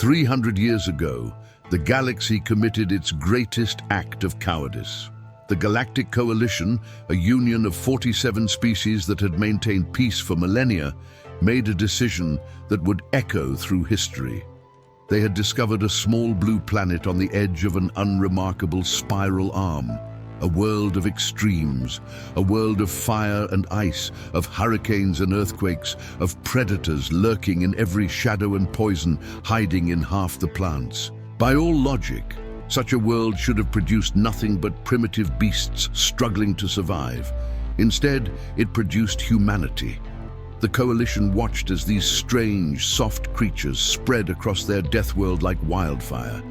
300 years ago, the galaxy committed its greatest act of cowardice. The Galactic Coalition, a union of 47 species that had maintained peace for millennia, made a decision that would echo through history. They had discovered a small blue planet on the edge of an unremarkable spiral arm, a world of extremes, a world of fire and ice, of hurricanes and earthquakes, of predators lurking in every shadow and poison hiding in half the plants. By all logic, such a world should have produced nothing but primitive beasts struggling to survive. Instead, it produced humanity. The Coalition watched as these strange, soft creatures spread across their death world like wildfire.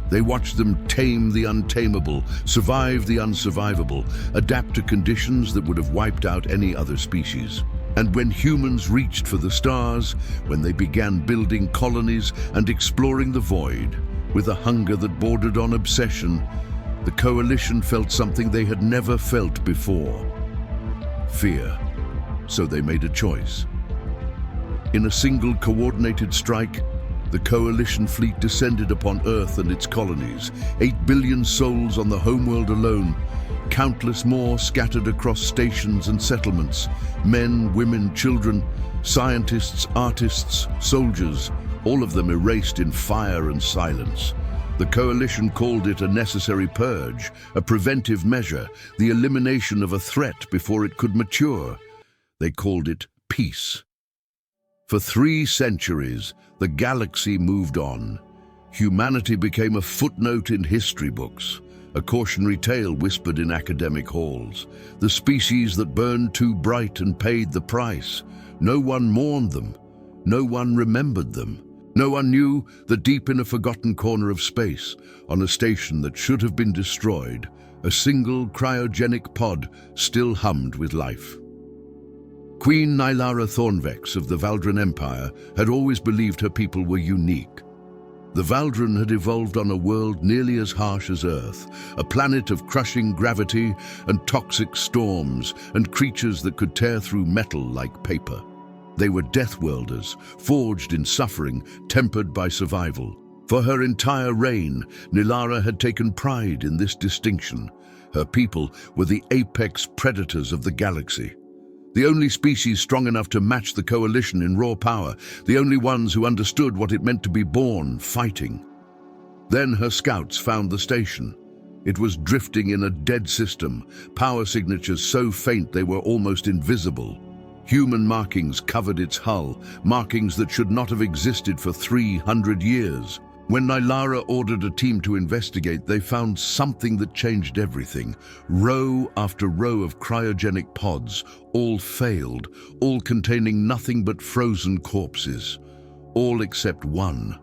They watched them tame the untamable, survive the unsurvivable, adapt to conditions that would have wiped out any other species. And when humans reached for the stars, when they began building colonies and exploring the void, with a hunger that bordered on obsession, the Coalition felt something they had never felt before: fear. So they made a choice. In a single coordinated strike, the Coalition fleet descended upon Earth and its colonies, 8 billion souls on the homeworld alone, countless more scattered across stations and settlements, men, women, children, scientists, artists, soldiers, all of them erased in fire and silence. The Coalition called it a necessary purge, a preventive measure, the elimination of a threat before it could mature. They called it peace. For 3 centuries, the galaxy moved on. Humanity became a footnote in history books, a cautionary tale whispered in academic halls. The species that burned too bright and paid the price. No one mourned them. No one remembered them. No one knew that deep in a forgotten corner of space, on a station that should have been destroyed, a single cryogenic pod still hummed with life. Queen Nylara Thornvex of the Valdran Empire had always believed her people were unique. The Valdran had evolved on a world nearly as harsh as Earth, a planet of crushing gravity and toxic storms and creatures that could tear through metal like paper. They were deathworlders, forged in suffering, tempered by survival. For her entire reign, Nylara had taken pride in this distinction. Her people were the apex predators of the galaxy. The only species strong enough to match the Coalition in raw power, the only ones who understood what it meant to be born, fighting. Then her scouts found the station. It was drifting in a dead system, power signatures so faint they were almost invisible. Human markings covered its hull, markings that should not have existed for 300 years. When Nylara ordered a team to investigate, they found something that changed everything. Row after row of cryogenic pods, all failed, all containing nothing but frozen corpses. All except one.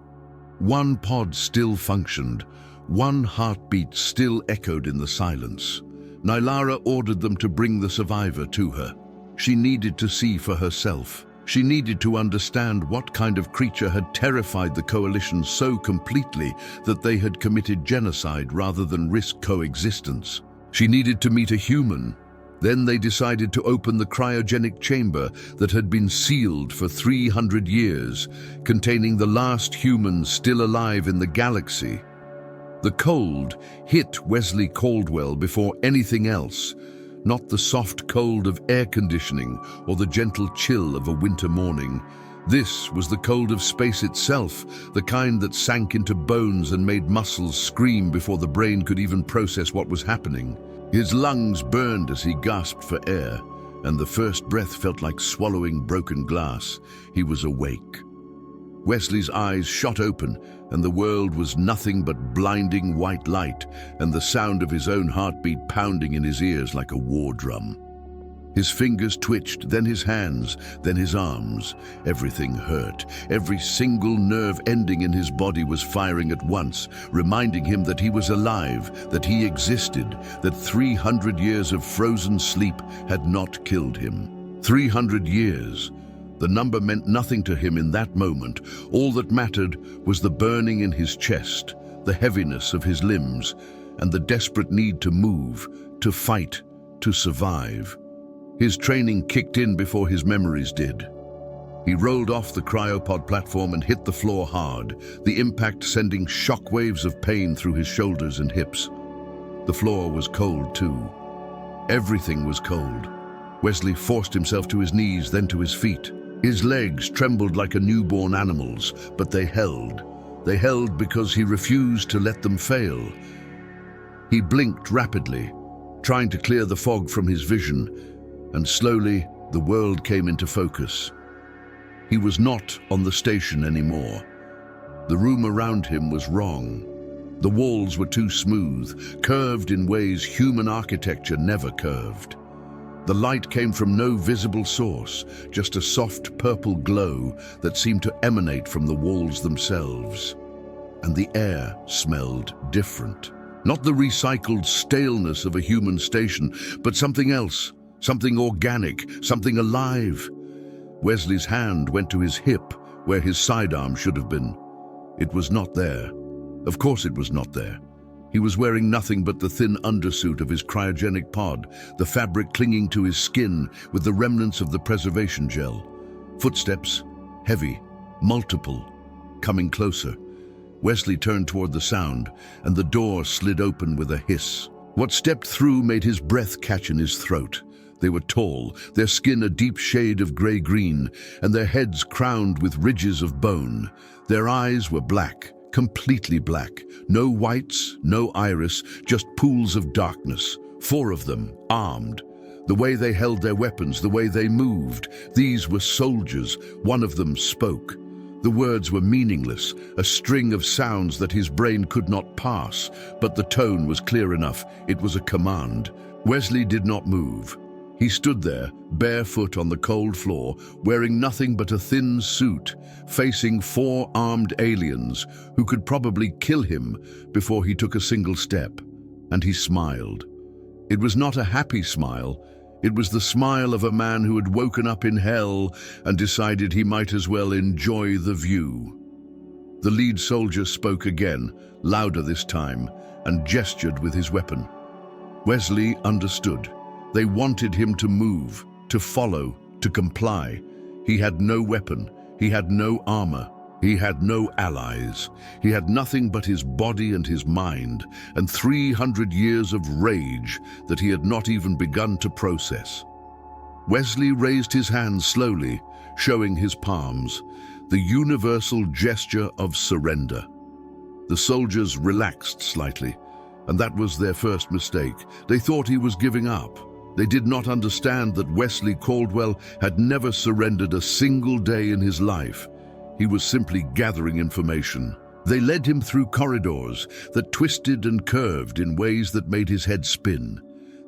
One pod still functioned. One heartbeat still echoed in the silence. Nylara ordered them to bring the survivor to her. She needed to see for herself. She needed to understand what kind of creature had terrified the Coalition so completely that they had committed genocide rather than risk coexistence. She needed to meet a human. Then they decided to open the cryogenic chamber that had been sealed for 300 years, containing the last humans still alive in the galaxy. The cold hit Wesley Caldwell before anything else. Not the soft cold of air conditioning or the gentle chill of a winter morning. This was the cold of space itself, the kind that sank into bones and made muscles scream before the brain could even process what was happening. His lungs burned as he gasped for air, and the first breath felt like swallowing broken glass. He was awake. Wesley's eyes shot open, and the world was nothing but blinding white light and the sound of his own heartbeat pounding in his ears like a war drum. His fingers twitched, then his hands, then his arms. Everything hurt. Every single nerve ending in his body was firing at once, reminding him that he was alive, that he existed, that 300 years of frozen sleep had not killed him. 300 years. The number meant nothing to him in that moment. All that mattered was the burning in his chest, the heaviness of his limbs, and the desperate need to move, to fight, to survive. His training kicked in before his memories did. He rolled off the cryopod platform and hit the floor hard, the impact sending shock waves of pain through his shoulders and hips. The floor was cold too. Everything was cold. Wesley forced himself to his knees, then to his feet. His legs trembled like a newborn animal's, but they held. They held because he refused to let them fail. He blinked rapidly, trying to clear the fog from his vision, and slowly the world came into focus. He was not on the station anymore. The room around him was wrong. The walls were too smooth, curved in ways human architecture never curved. The light came from no visible source, just a soft purple glow that seemed to emanate from the walls themselves. And the air smelled different. Not the recycled staleness of a human station, but something else, something organic, something alive. Wesley's hand went to his hip, where his sidearm should have been. It was not there. Of course it was not there. He was wearing nothing but the thin undersuit of his cryogenic pod, the fabric clinging to his skin with the remnants of the preservation gel. Footsteps, heavy, multiple, coming closer. Wesley turned toward the sound, and the door slid open with a hiss. What stepped through made his breath catch in his throat. They were tall, their skin a deep shade of gray-green, and their heads crowned with ridges of bone. Their eyes were black, completely black. No whites, no iris, just pools of darkness. 4 of them, armed. The way they held their weapons, the way they moved. These were soldiers. One of them spoke. The words were meaningless, a string of sounds that his brain could not pass, but the tone was clear enough. It was a command. Wesley did not move. He stood there, barefoot on the cold floor, wearing nothing but a thin suit, facing 4 armed aliens who could probably kill him before he took a single step. And he smiled. It was not a happy smile. It was the smile of a man who had woken up in hell and decided he might as well enjoy the view. The lead soldier spoke again, louder this time, and gestured with his weapon. Wesley understood. They wanted him to move, to follow, to comply. He had no weapon. He had no armor. He had no allies. He had nothing but his body and his mind, and 300 years of rage that he had not even begun to process. Wesley raised his hands slowly, showing his palms, the universal gesture of surrender. The soldiers relaxed slightly, and that was their first mistake. They thought he was giving up. They did not understand that Wesley Caldwell had never surrendered a single day in his life. He was simply gathering information. They led him through corridors that twisted and curved in ways that made his head spin.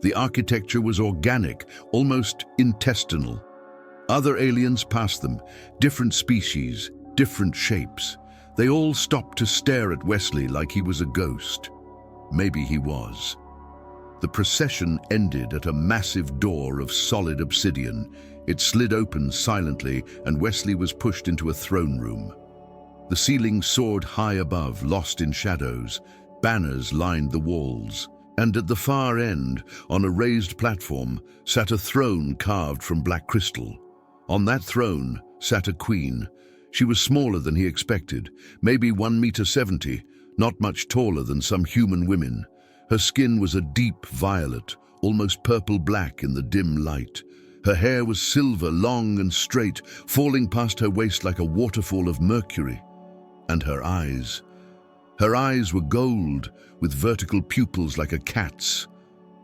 The architecture was organic, almost intestinal. Other aliens passed them, different species, different shapes. They all stopped to stare at Wesley like he was a ghost. Maybe he was. The procession ended at a massive door of solid obsidian. It slid open silently, and Wesley was pushed into a throne room. The ceiling soared high above, lost in shadows. Banners lined the walls. And at the far end, on a raised platform, sat a throne carved from black crystal. On that throne sat a queen. She was smaller than he expected, maybe 1.70 meters, not much taller than some human women. Her skin was a deep violet, almost purple-black in the dim light. Her hair was silver, long and straight, falling past her waist like a waterfall of mercury. And her eyes. Her eyes were gold, with vertical pupils like a cat's,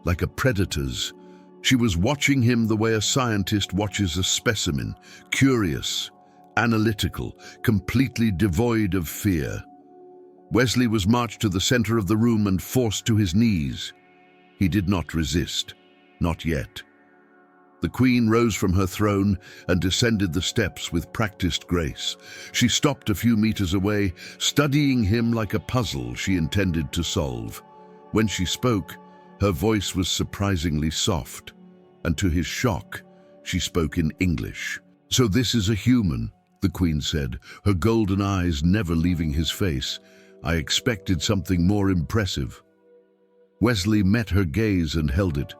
like a predator's. She was watching him the way a scientist watches a specimen, curious, analytical, completely devoid of fear. Wesley was marched to the center of the room and forced to his knees. He did not resist, not yet. The queen rose from her throne and descended the steps with practiced grace. She stopped a few meters away, studying him like a puzzle she intended to solve. When she spoke, her voice was surprisingly soft, and to his shock, she spoke in English. "So this is a human," the queen said, her golden eyes never leaving his face. "I expected something more impressive." Wesley met her gaze and held it.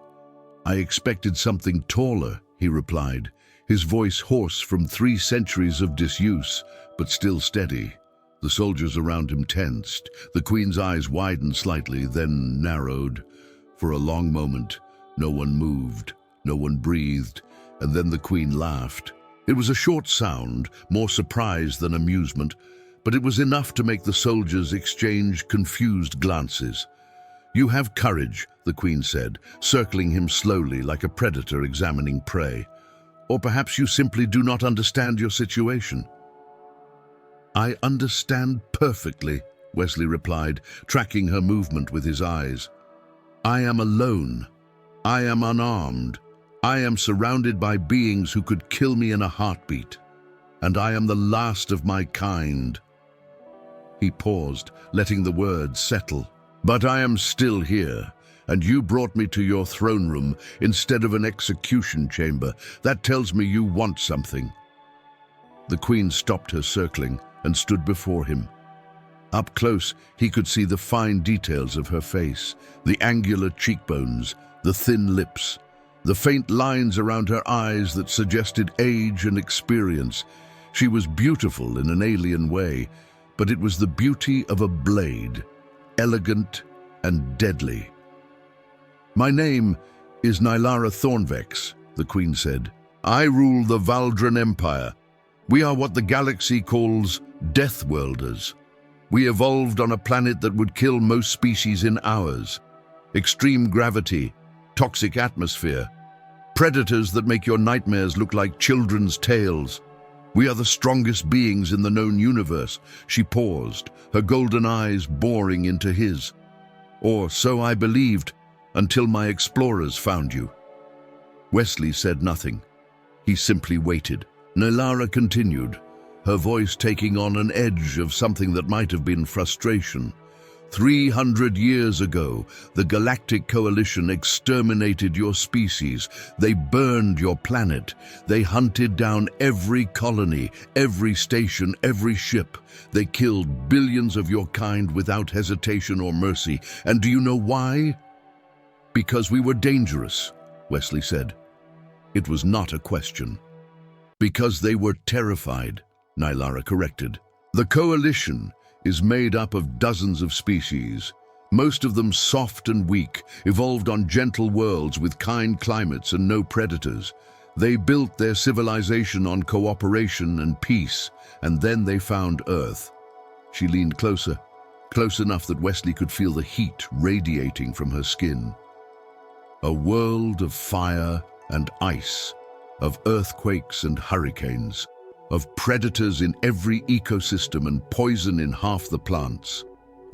"I expected something taller," he replied, his voice hoarse from 3 centuries of disuse, but still steady. The soldiers around him tensed. The Queen's eyes widened slightly, then narrowed. For a long moment, no one moved, no one breathed, and then the Queen laughed. It was a short sound, more surprise than amusement, but it was enough to make the soldiers exchange confused glances. "You have courage," the Queen said, circling him slowly like a predator examining prey. "Or perhaps you simply do not understand your situation." "I understand perfectly," Wesley replied, tracking her movement with his eyes. "I am alone. I am unarmed. I am surrounded by beings who could kill me in a heartbeat. And I am the last of my kind." He paused, letting the words settle. "But I am still here, and you brought me to your throne room instead of an execution chamber. That tells me you want something." The Queen stopped her circling and stood before him. Up close, he could see the fine details of her face, the angular cheekbones, the thin lips, the faint lines around her eyes that suggested age and experience. She was beautiful in an alien way, but it was the beauty of a blade, elegant and deadly. "My name is Nylara Thornvex," the Queen said. "I rule the Valdran Empire. We are what the galaxy calls Deathworlders. We evolved on a planet that would kill most species in hours. Extreme gravity, toxic atmosphere, predators that make your nightmares look like children's tales. We are the strongest beings in the known universe." She paused, her golden eyes boring into his. "Or so I believed, until my explorers found you." Wesley said nothing. He simply waited. Nylara continued, her voice taking on an edge of something that might have been frustration. 300 years ago, the Galactic Coalition exterminated your species. They burned your planet. They hunted down every colony, every station, every ship. They killed billions of your kind without hesitation or mercy. And do you know why? "Because we were dangerous," Wesley said. It was not a question. "Because they were terrified," Nylara corrected. "The Coalition is made up of dozens of species, most of them soft and weak, evolved on gentle worlds with kind climates and no predators. They built their civilization on cooperation and peace, and then they found Earth." She leaned closer, close enough that Wesley could feel the heat radiating from her skin. A world of fire and ice, of earthquakes and hurricanes, of predators in every ecosystem and poison in half the plants.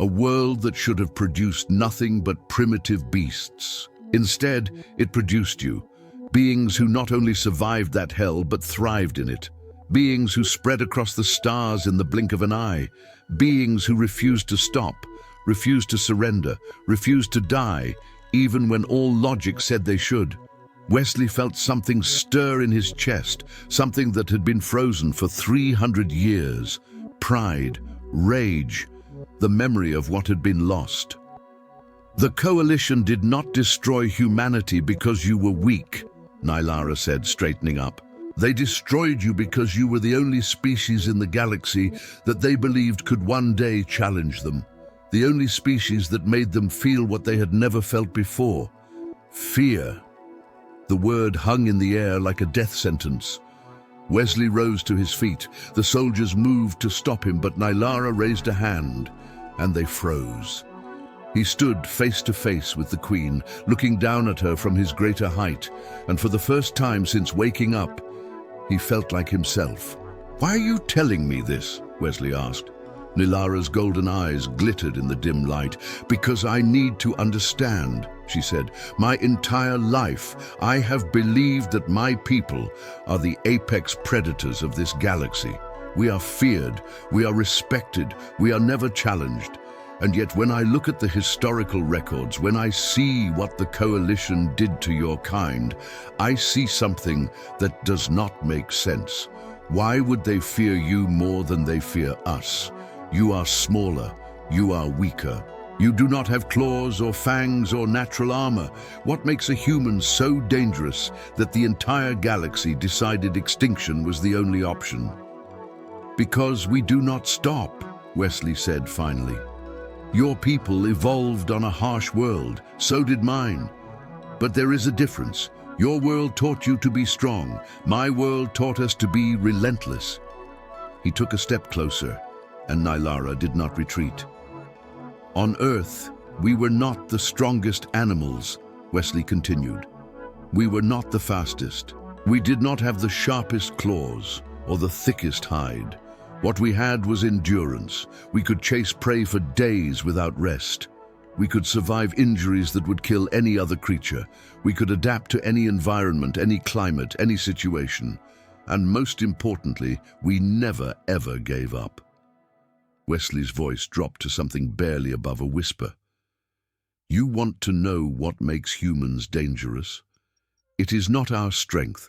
A world that should have produced nothing but primitive beasts. Instead, it produced you, beings who not only survived that hell but thrived in it. Beings who spread across the stars in the blink of an eye. Beings who refused to stop, refused to surrender, refused to die, even when all logic said they should. Wesley felt something stir in his chest, something that had been frozen for 300 years. Pride, rage, the memory of what had been lost. "The Coalition did not destroy humanity because you were weak," Nylara said, straightening up. "They destroyed you because you were the only species in the galaxy that they believed could one day challenge them. The only species that made them feel what they had never felt before. Fear." The word hung in the air like a death sentence. Wesley rose to his feet. The soldiers moved to stop him, but Nylara raised a hand, and they froze. He stood face to face with the Queen, looking down at her from his greater height, and for the first time since waking up, he felt like himself. "Why are you telling me this?" Wesley asked. Nylara's golden eyes glittered in the dim light. "Because I need to understand," she said. "My entire life, I have believed that my people are the apex predators of this galaxy. We are feared, we are respected, we are never challenged. And yet when I look at the historical records, when I see what the Coalition did to your kind, I see something that does not make sense. Why would they fear you more than they fear us? You are smaller, you are weaker. You do not have claws or fangs or natural armor. What makes a human so dangerous that the entire galaxy decided extinction was the only option? Because we do not stop, Wesley said finally. Your people evolved on a harsh world, so did mine. But there is a difference. Your world taught you to be strong. My world taught us to be relentless. He took a step closer, and Nylara did not retreat. On Earth, we were not the strongest animals, Wesley continued. We were not the fastest. We did not have the sharpest claws or the thickest hide. What we had was endurance. We could chase prey for days without rest. We could survive injuries that would kill any other creature. We could adapt to any environment, any climate, any situation. And most importantly, we never ever gave up. Wesley's voice dropped to something barely above a whisper. You want to know what makes humans dangerous? It is not our strength.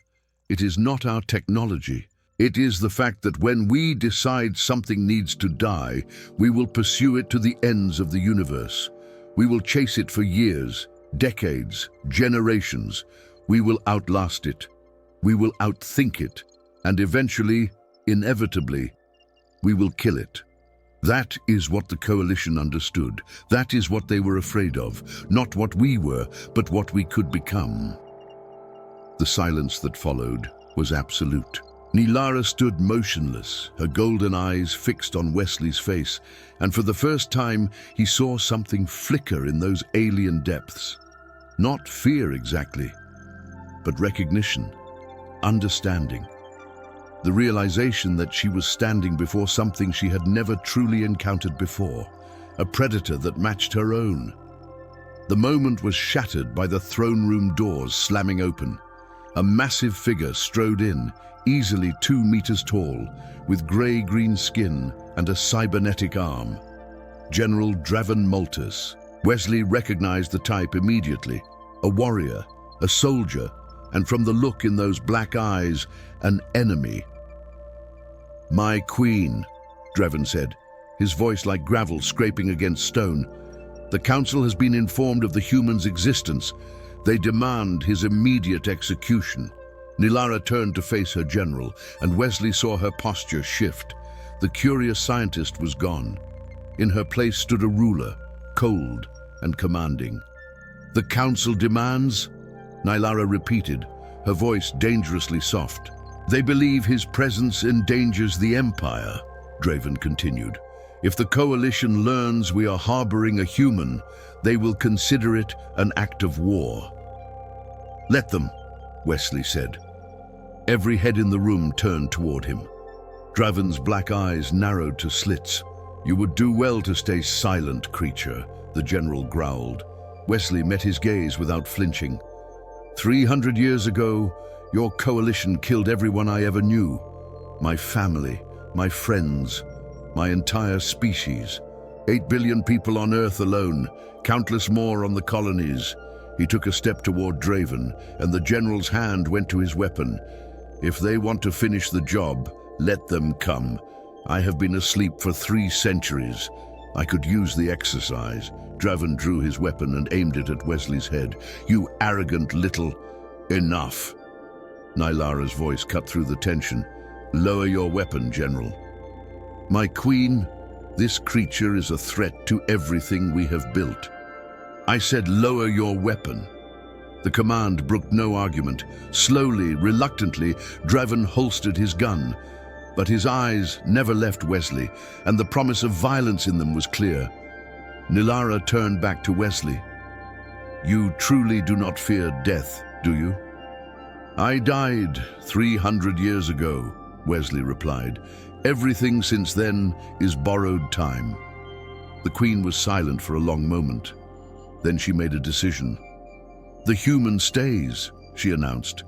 It is not our technology. It is the fact that when we decide something needs to die, we will pursue it to the ends of the universe. We will chase it for years, decades, generations. We will outlast it. We will outthink it. And eventually, inevitably, we will kill it. That is what the Coalition understood. That is what they were afraid of. Not what we were, but what we could become. The silence that followed was absolute. Nylara stood motionless, her golden eyes fixed on Wesley's face, and for the first time he saw something flicker in those alien depths. Not fear exactly, but recognition, understanding. The realization that she was standing before something she had never truly encountered before, a predator that matched her own. The moment was shattered by the throne room doors slamming open. A massive figure strode in, easily 2 meters tall, with grey-green skin and a cybernetic arm. General Draven Multus. Wesley recognized the type immediately. A warrior, a soldier, and from the look in those black eyes, an enemy. My queen, Draven said, his voice like gravel scraping against stone. The council has been informed of the human's existence. They demand his immediate execution. Nylara turned to face her general, and Wesley saw her posture shift. The curious scientist was gone. In her place stood a ruler, cold and commanding. The council demands? Nylara repeated, her voice dangerously soft. They believe his presence endangers the Empire, Draven continued. If the Coalition learns we are harboring a human, they will consider it an act of war. Let them, Wesley said. Every head in the room turned toward him. Draven's black eyes narrowed to slits. You would do well to stay silent, creature, the general growled. Wesley met his gaze without flinching. 300 years ago, your coalition killed everyone I ever knew. My family, my friends, my entire species. 8 billion people on Earth alone, countless more on the colonies. He took a step toward Draven, and the general's hand went to his weapon. If they want to finish the job, let them come. I have been asleep for 3 centuries. I could use the exercise. Draven drew his weapon and aimed it at Wesley's head. You arrogant little... Enough. Nylara's voice cut through the tension. Lower your weapon, General. My queen, this creature is a threat to everything we have built. I said lower your weapon. The command brooked no argument. Slowly, reluctantly, Draven holstered his gun. But his eyes never left Wesley, and the promise of violence in them was clear. Nylara turned back to Wesley. You truly do not fear death, do you? I died 300 years ago, Wesley replied. Everything since then is borrowed time. The Queen was silent for a long moment. Then she made a decision. The human stays, she announced.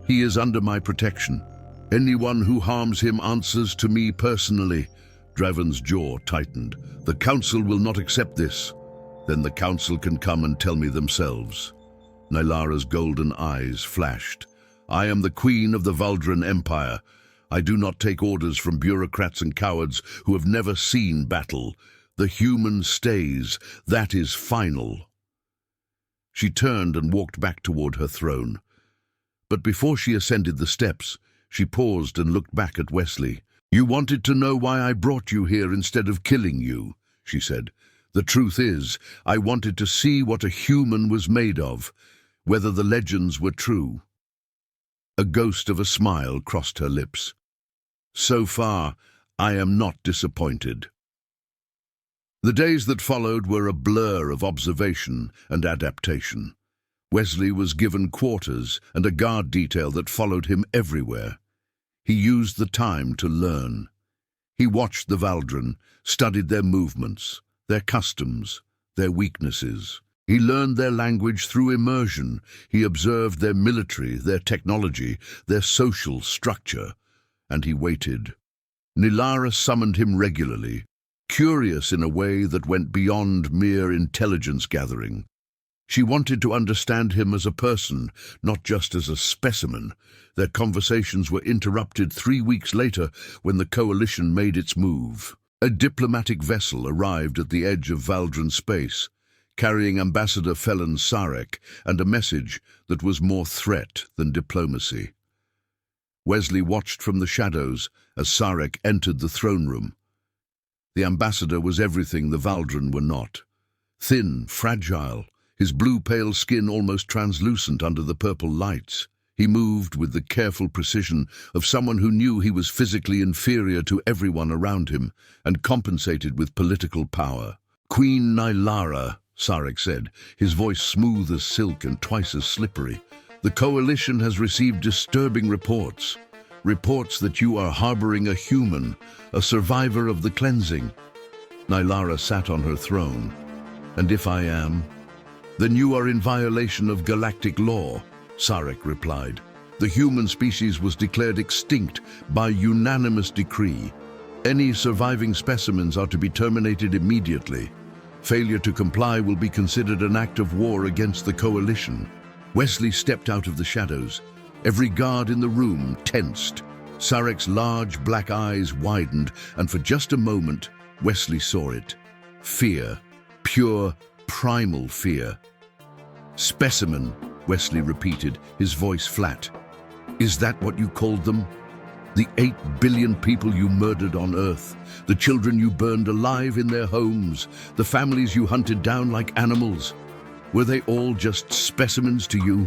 He is under my protection. Anyone who harms him answers to me personally. Draven's jaw tightened. The council will not accept this. Then the council can come and tell me themselves. Nylara's golden eyes flashed. I am the queen of the Valdran Empire. I do not take orders from bureaucrats and cowards who have never seen battle. The human stays. That is final." She turned and walked back toward her throne. But before she ascended the steps, she paused and looked back at Wesley. "You wanted to know why I brought you here instead of killing you," she said. "The truth is, I wanted to see what a human was made of, whether the legends were true." A ghost of a smile crossed her lips. "So far, I am not disappointed." The days that followed were a blur of observation and adaptation. Wesley was given quarters and a guard detail that followed him everywhere. He used the time to learn. He watched the Valdren, studied their movements, their customs, their weaknesses. He learned their language through immersion. He observed their military, their technology, their social structure. And he waited. Nilara summoned him regularly, curious in a way that went beyond mere intelligence gathering. She wanted to understand him as a person, not just as a specimen. Their conversations were interrupted 3 weeks later when the Coalition made its move. A diplomatic vessel arrived at the edge of Valdren space, carrying Ambassador Felon Sarek and a message that was more threat than diplomacy. Wesley watched from the shadows as Sarek entered the throne room. The ambassador was everything the Valdren were not. Thin, fragile, his blue-pale skin almost translucent under the purple lights. He moved with the careful precision of someone who knew he was physically inferior to everyone around him and compensated with political power. "Queen Nilara," Sarek said, his voice smooth as silk and twice as slippery. "The Coalition has received disturbing reports. Reports that you are harboring a human, a survivor of the cleansing." Nilara sat on her throne. "And if I am? Then you are in violation of galactic law," Sarek replied. "The human species was declared extinct by unanimous decree. Any surviving specimens are to be terminated immediately. Failure to comply will be considered an act of war against the Coalition." Wesley stepped out of the shadows. Every guard in the room tensed. Sarek's large black eyes widened, and for just a moment, Wesley saw it. Fear. Pure, primal fear. "Specimen," Wesley repeated, his voice flat. "Is that what you called them? The 8 billion people you murdered on Earth, the children you burned alive in their homes, the families you hunted down like animals. Were they all just specimens to you?"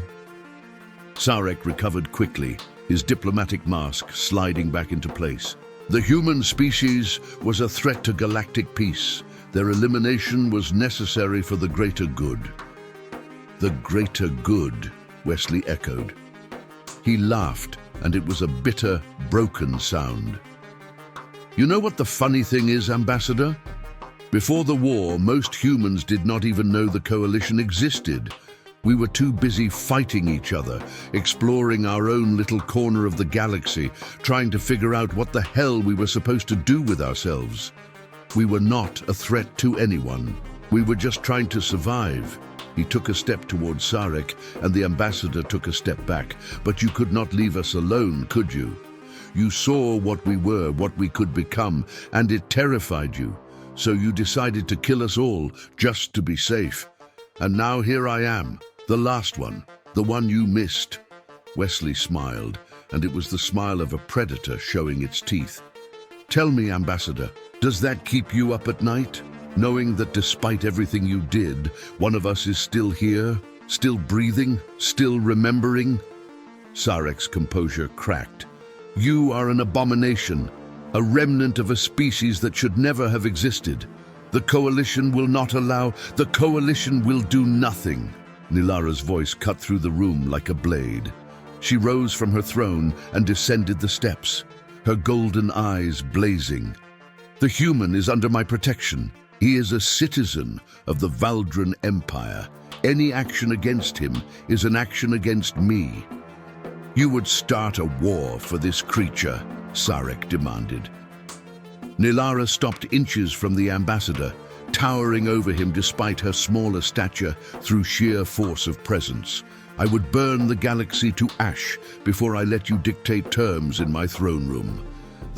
Sarek recovered quickly, his diplomatic mask sliding back into place. "The human species was a threat to galactic peace. Their elimination was necessary for the greater good." "The greater good," Wesley echoed. He laughed, and it was a bitter, broken sound. "You know what the funny thing is, Ambassador? Before the war, most humans did not even know the Coalition existed. We were too busy fighting each other, exploring our own little corner of the galaxy, trying to figure out what the hell we were supposed to do with ourselves. We were not a threat to anyone. We were just trying to survive." He took a step towards Sarek, and the ambassador took a step back. "But you could not leave us alone, could you? You saw what we were, what we could become, and it terrified you. So you decided to kill us all, just to be safe. And now here I am, the last one, the one you missed." Wesley smiled, and it was the smile of a predator showing its teeth. "Tell me, Ambassador, does that keep you up at night? Knowing that despite everything you did, one of us is still here, still breathing, still remembering?" Sarek's composure cracked. "You are an abomination, a remnant of a species that should never have existed. The Coalition will not allow, the Coalition will do nothing." Nilara's voice cut through the room like a blade. She rose from her throne and descended the steps, her golden eyes blazing. "The human is under my protection. He is a citizen of the Valdren Empire. Any action against him is an action against me." "You would start a war for this creature," Sarek demanded. Nilara stopped inches from the ambassador, towering over him despite her smaller stature through sheer force of presence. "I would burn the galaxy to ash before I let you dictate terms in my throne room.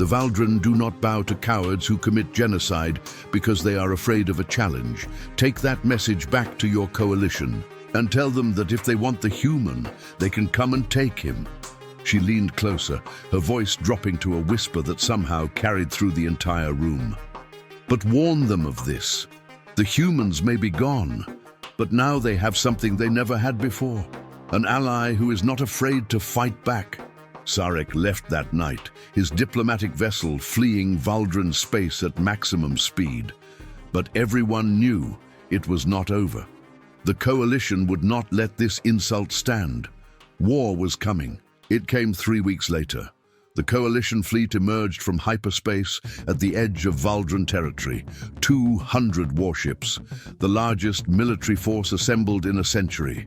The Valdren do not bow to cowards who commit genocide because they are afraid of a challenge. Take that message back to your coalition and tell them that if they want the human, they can come and take him." She leaned closer, her voice dropping to a whisper that somehow carried through the entire room. "But warn them of this. The humans may be gone, but now they have something they never had before. An ally who is not afraid to fight back." Sarek left that night, his diplomatic vessel fleeing Valdren space at maximum speed. But everyone knew it was not over. The Coalition would not let this insult stand. War was coming. It came 3 weeks later. The Coalition fleet emerged from hyperspace at the edge of Valdren territory. 200 warships, the largest military force assembled in a century.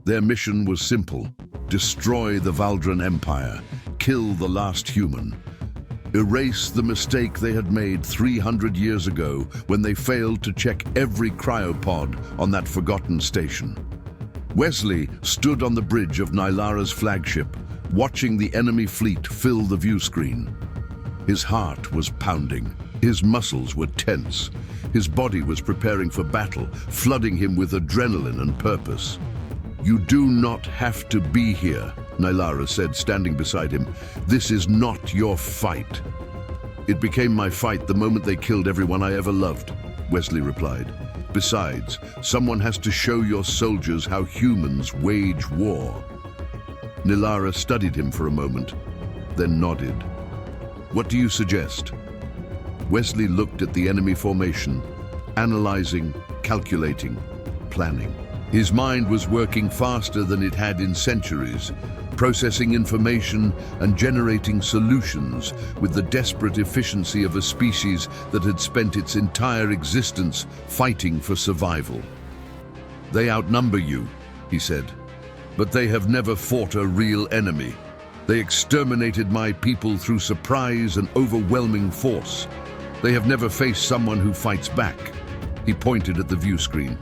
Their mission was simple: destroy the Valdren Empire, kill the last human, erase the mistake they had made 300 years ago when they failed to check every cryopod on that forgotten station. Wesley stood on the bridge of Nylara's flagship, watching the enemy fleet fill the view screen. His heart was pounding, his muscles were tense, his body was preparing for battle, flooding him with adrenaline and purpose. "You do not have to be here," Nylara said, standing beside him. "This is not your fight." "It became my fight the moment they killed everyone I ever loved," Wesley replied. "Besides, someone has to show your soldiers how humans wage war." Nylara studied him for a moment, then nodded. "What do you suggest?" Wesley looked at the enemy formation, analyzing, calculating, planning. His mind was working faster than it had in centuries, processing information and generating solutions with the desperate efficiency of a species that had spent its entire existence fighting for survival. "They outnumber you," he said, "but they have never fought a real enemy. They exterminated my people through surprise and overwhelming force. They have never faced someone who fights back." He pointed at the view screen.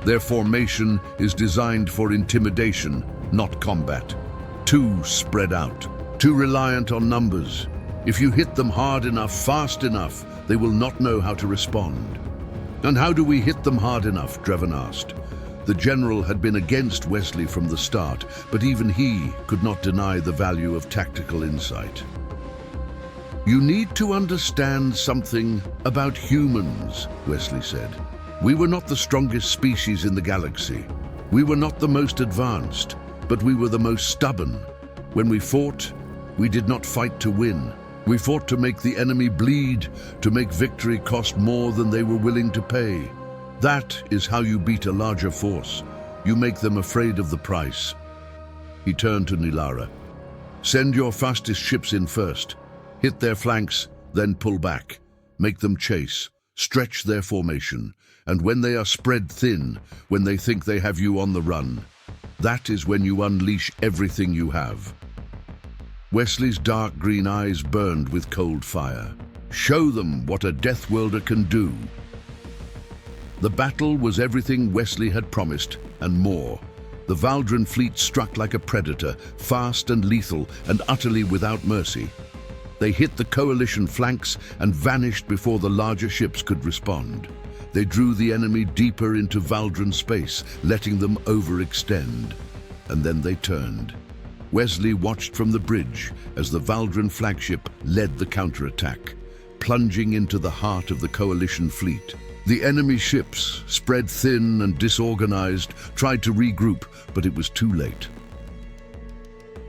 "Their formation is designed for intimidation, not combat. Too spread out, too reliant on numbers. If you hit them hard enough, fast enough, they will not know how to respond." "And how do we hit them hard enough?" Dreven asked. The general had been against Wesley from the start, but even he could not deny the value of tactical insight. "You need to understand something about humans," Wesley said. "We were not the strongest species in the galaxy. We were not the most advanced, but we were the most stubborn. When we fought, we did not fight to win. We fought to make the enemy bleed, to make victory cost more than they were willing to pay. That is how you beat a larger force. You make them afraid of the price." He turned to Nylara. "Send your fastest ships in first. Hit their flanks, then pull back. Make them chase. Stretch their formation. And when they are spread thin, when they think they have you on the run, that is when you unleash everything you have." Wesley's dark green eyes burned with cold fire. "Show them what a Deathworlder can do." The battle was everything Wesley had promised, and more. The Valdren fleet struck like a predator, fast and lethal, and utterly without mercy. They hit the Coalition flanks and vanished before the larger ships could respond. They drew the enemy deeper into Valdren space, letting them overextend. And then they turned. Wesley watched from the bridge as the Valdren flagship led the counterattack, plunging into the heart of the Coalition fleet. The enemy ships, spread thin and disorganized, tried to regroup, but it was too late.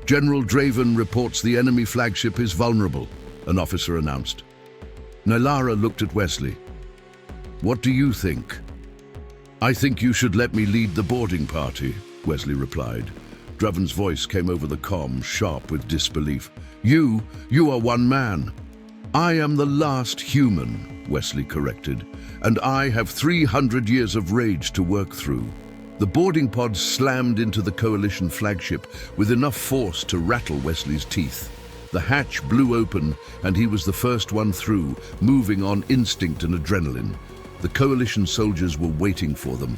"General Draven reports the enemy flagship is vulnerable," an officer announced. Nylara looked at Wesley. "What do you think?" "I think you should let me lead the boarding party," Wesley replied. Draven's voice came over the comm, sharp with disbelief. You are one man." "I am the last human," Wesley corrected, "and I have 300 years of rage to work through." The boarding pod slammed into the Coalition flagship with enough force to rattle Wesley's teeth. The hatch blew open, and he was the first one through, moving on instinct and adrenaline. The Coalition soldiers were waiting for them.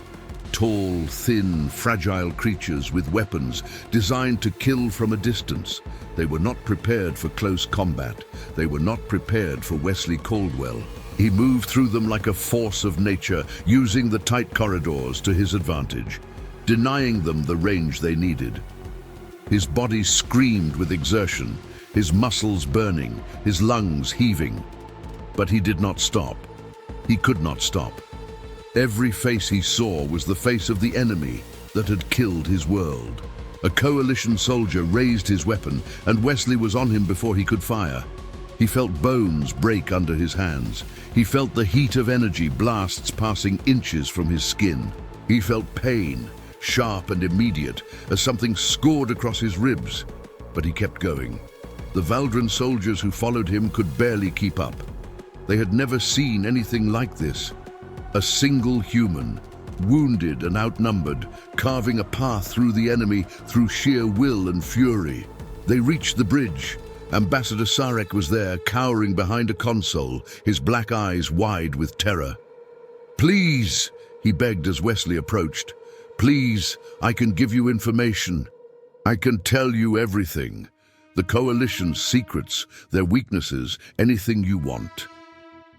Tall, thin, fragile creatures with weapons designed to kill from a distance. They were not prepared for close combat. They were not prepared for Wesley Caldwell. He moved through them like a force of nature, using the tight corridors to his advantage, denying them the range they needed. His body screamed with exertion, his muscles burning, his lungs heaving. But he did not stop. He could not stop. Every face he saw was the face of the enemy that had killed his world. A coalition soldier raised his weapon, and Wesley was on him before he could fire. He felt bones break under his hands. He felt the heat of energy blasts passing inches from his skin. He felt pain, sharp and immediate, as something scored across his ribs. But he kept going. The Valdran soldiers who followed him could barely keep up. They had never seen anything like this. A single human, wounded and outnumbered, carving a path through the enemy through sheer will and fury. They reached the bridge. Ambassador Sarek was there, cowering behind a console, his black eyes wide with terror. "Please," he begged as Wesley approached. "Please, I can give you information. I can tell you everything. The Coalition's secrets, their weaknesses, anything you want."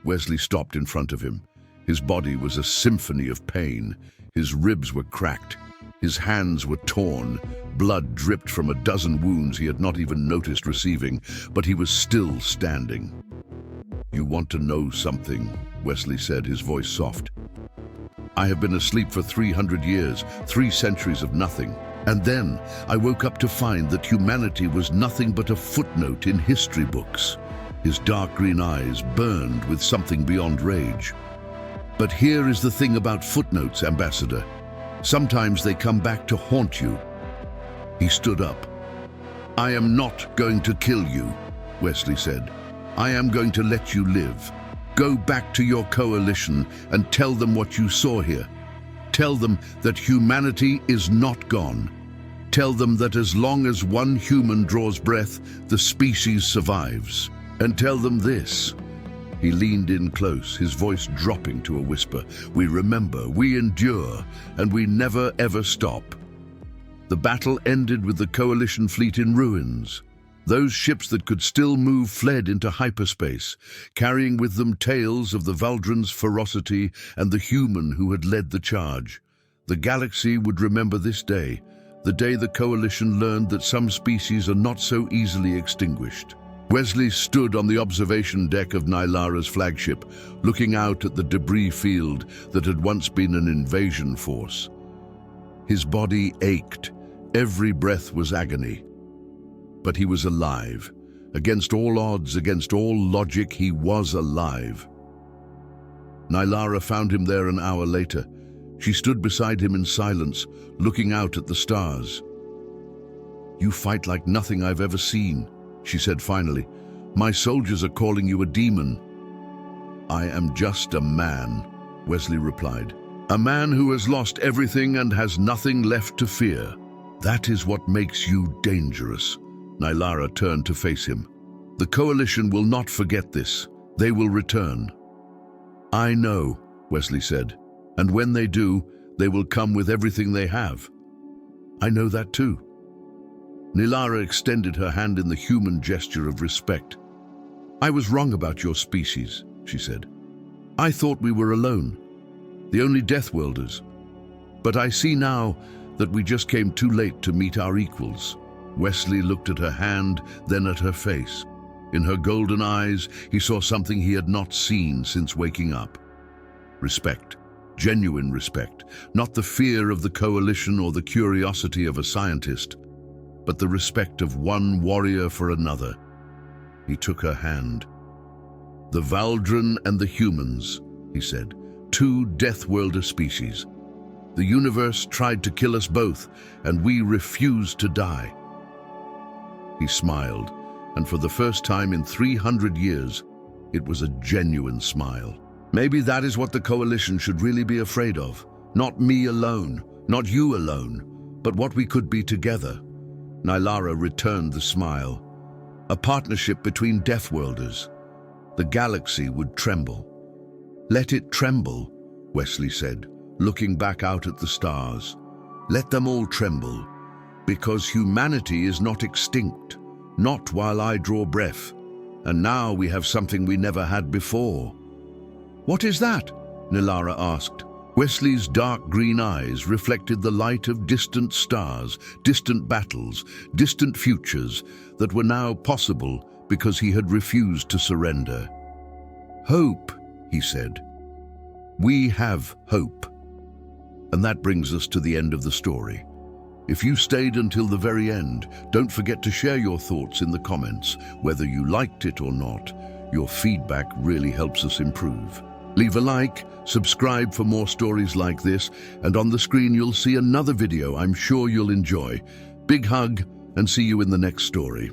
Wesley stopped in front of him. His body was a symphony of pain. His ribs were cracked. His hands were torn. Blood dripped from a dozen wounds he had not even noticed receiving, but he was still standing. "You want to know something?" Wesley said, his voice soft. "I have been asleep for 300 years, 3 centuries of nothing. And then I woke up to find that humanity was nothing but a footnote in history books." His dark green eyes burned with something beyond rage. "But here is the thing about footnotes, Ambassador. Sometimes they come back to haunt you." He stood up. "I am not going to kill you," Wesley said. "I am going to let you live. Go back to your coalition and tell them what you saw here. Tell them that humanity is not gone. Tell them that as long as one human draws breath, the species survives. And tell them this." He leaned in close, his voice dropping to a whisper. "We remember, we endure, and we never ever stop." The battle ended with the Coalition fleet in ruins. Those ships that could still move fled into hyperspace, carrying with them tales of the Valdran's ferocity and the human who had led the charge. The galaxy would remember this day, the day the Coalition learned that some species are not so easily extinguished. Wesley stood on the observation deck of Nylara's flagship, looking out at the debris field that had once been an invasion force. His body ached. Every breath was agony. But he was alive. Against all odds, against all logic, he was alive. Nylara found him there an hour later. She stood beside him in silence, looking out at the stars. "You fight like nothing I've ever seen," she said finally. "My soldiers are calling you a demon." "I am just a man," Wesley replied. "A man who has lost everything and has nothing left to fear. That is what makes you dangerous." Nylara turned to face him. "The Coalition will not forget this. They will return." "I know," Wesley said. "And when they do, they will come with everything they have." "I know that too." Nylara extended her hand in the human gesture of respect. "I was wrong about your species," she said. "I thought we were alone, the only Deathworlders. But I see now that we just came too late to meet our equals." Wesley looked at her hand, then at her face. In her golden eyes, he saw something he had not seen since waking up. Respect. Genuine respect. Not the fear of the Coalition or the curiosity of a scientist, but the respect of one warrior for another. He took her hand. "The Valdran and the humans," he said. "Two Deathworlder species. The universe tried to kill us both, and we refused to die." He smiled, and for the first time in 300 years, it was a genuine smile. "Maybe that is what the Coalition should really be afraid of. Not me alone, not you alone, but what we could be together." Nylara returned the smile. "A partnership between Deathworlders. The galaxy would tremble." "Let it tremble," Wesley said. looking back out at the stars. Let them all tremble, because humanity is not extinct, not while I draw breath. And now we have something we never had before. What is that? Nilara asked. Wesley's dark green eyes reflected the light of distant stars, distant battles, distant futures that were now possible because he had refused to surrender. Hope, he said. We have hope. And that brings us to the end of the story. If you stayed until the very end, don't forget to share your thoughts in the comments, whether you liked it or not. Your feedback really helps us improve. Leave a like, subscribe for more stories like this, and on the screen you'll see another video I'm sure you'll enjoy. Big hug, and see you in the next story.